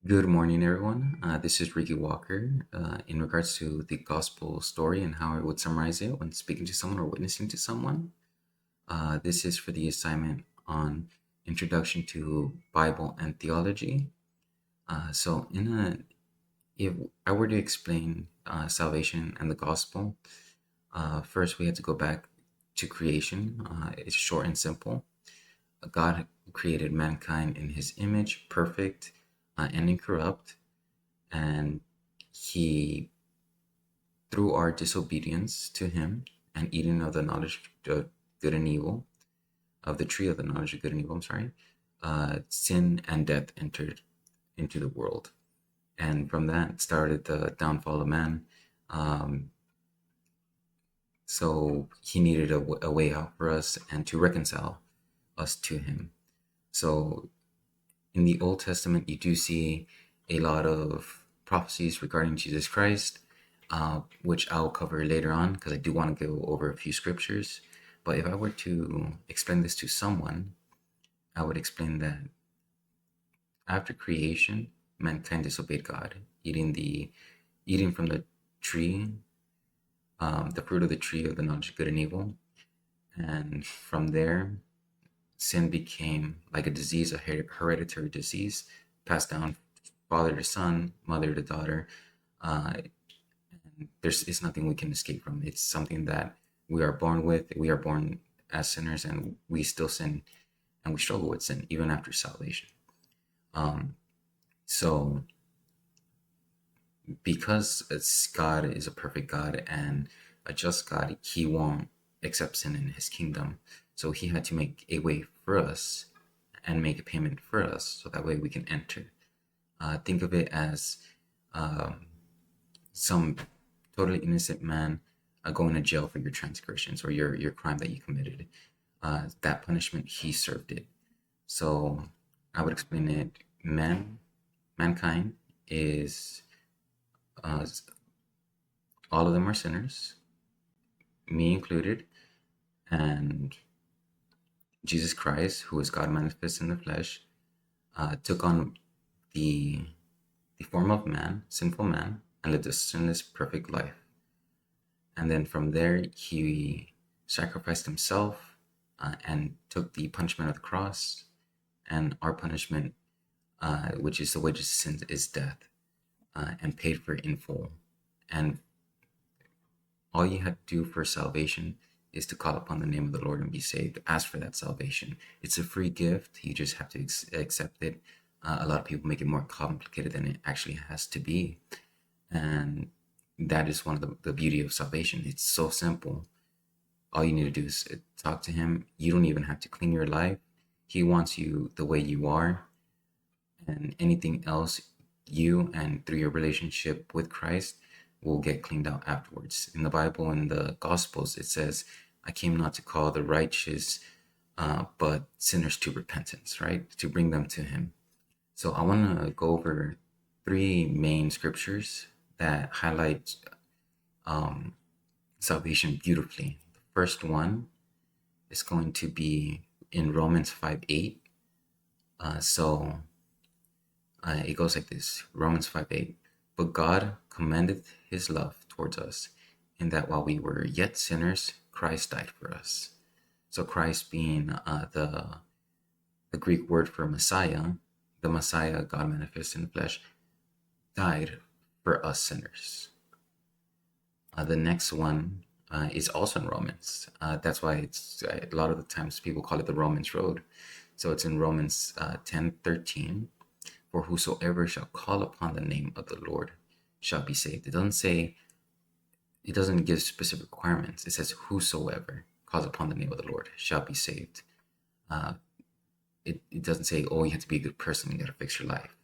Good morning, everyone. This is Ricky Walker. In regards to the gospel story and how I would summarize it when speaking to someone or witnessing to someone, this is for the assignment on Introduction to Bible and Theology. If I were to explain salvation and the gospel, first we had to go back to creation. It's short and simple. God created mankind in His image, perfect and incorrupt, and he, through our disobedience to him and eating of the knowledge of good and evil, of the tree of the knowledge of good and evil, sin and death entered into the world. And from that started the downfall of man. Um, so he needed a way out for us and to reconcile us to him. So in the Old Testament, you do see a lot of prophecies regarding Jesus Christ, which I'll cover later on because I do want to go over a few scriptures. But if I were to explain this to someone, I would explain that after creation, mankind disobeyed God, eating from the tree, the fruit of the tree of the knowledge of good and evil, and from there, sin became like a disease, a hereditary disease, passed down father to son, mother to daughter. Uh, it's nothing we can escape from. It's something that we are born with. We are born as sinners, and we still sin, and we struggle with sin even after salvation. Um, so, because God is a perfect God and a just God, He won't accept sin in His kingdom. So He had to make a way for us and make a payment for us, so that way we can enter. Think of it as um, some totally innocent man going to jail for your transgressions or your crime that you committed. That punishment, he served it. So I would explain it. Mankind is uh, all of them are sinners, me included, and Jesus Christ, who is God manifest in the flesh, took on the the form of man, sinful man, and lived a sinless, perfect life. And then from there, he sacrificed himself and took the punishment of the cross. And our punishment, which is the wages of sin, is death, and paid for in full. And all you have to do for salvation is to call upon the name of the Lord and be saved. Ask for that salvation. It's a free gift. You just have to accept it. A lot of people make it more complicated than it actually has to be. And that is one of the beauty of salvation. It's so simple. All you need to do is talk to him. You don't even have to clean your life. He wants you the way you are. And anything else, you and through your relationship with Christ, will get cleaned out afterwards. In the Bible, in the Gospels, it says, I came not to call the righteous, but sinners to repentance, right? To bring them to him. So I want to go over three main scriptures that highlight um, salvation beautifully. The first one is going to be in Romans 5:8. It goes like this: Romans 5:8. But God commended his love towards us, in that while we were yet sinners, Christ died for us. So Christ being the Greek word for Messiah, the Messiah, God manifest in the flesh, died for us sinners. The next one is also in Romans. That's why it's a lot of the times people call it the Romans Road. So it's in Romans 10:13. For whosoever shall call upon the name of the Lord shall be saved. It doesn't give specific requirements. It says whosoever calls upon the name of the Lord shall be saved. Uh, it doesn't say, oh, you have to be a good person, you got to fix your life.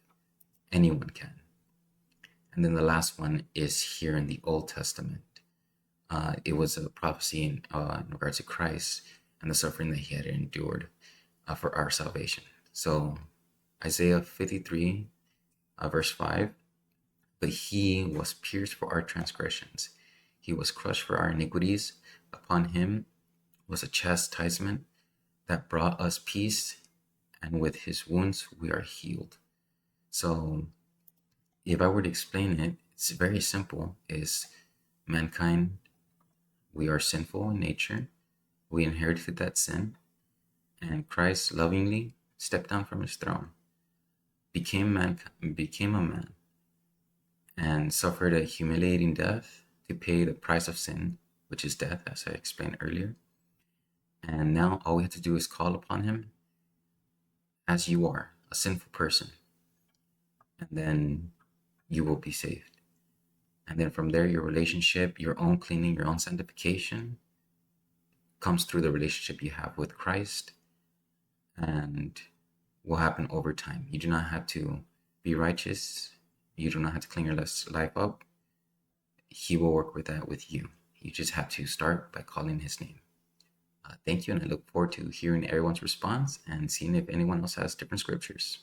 Anyone can. And then the last one is here in the Old Testament. It was a prophecy in regards to Christ and the suffering that he had endured for our salvation. So Isaiah 53, verse 5, but he was pierced for our transgressions. He was crushed for our iniquities. Upon him was a chastisement that brought us peace, and with his wounds we are healed. So if I were to explain it, it's very simple. Is mankind, we are sinful in nature. We inherited that sin, and Christ lovingly stepped down from his throne, became a man, and suffered a humiliating death to pay the price of sin, which is death, as I explained earlier. And now all we have to do is call upon him as you are, a sinful person, and then you will be saved. And then from there, your relationship, your own cleaning, your own sanctification comes through the relationship you have with Christ and will happen over time. You do not have to be righteous. You do not have to clean your life up. He will work with that with you. You just have to start by calling his name. Thank you, and I look forward to hearing everyone's response and seeing if anyone else has different scriptures.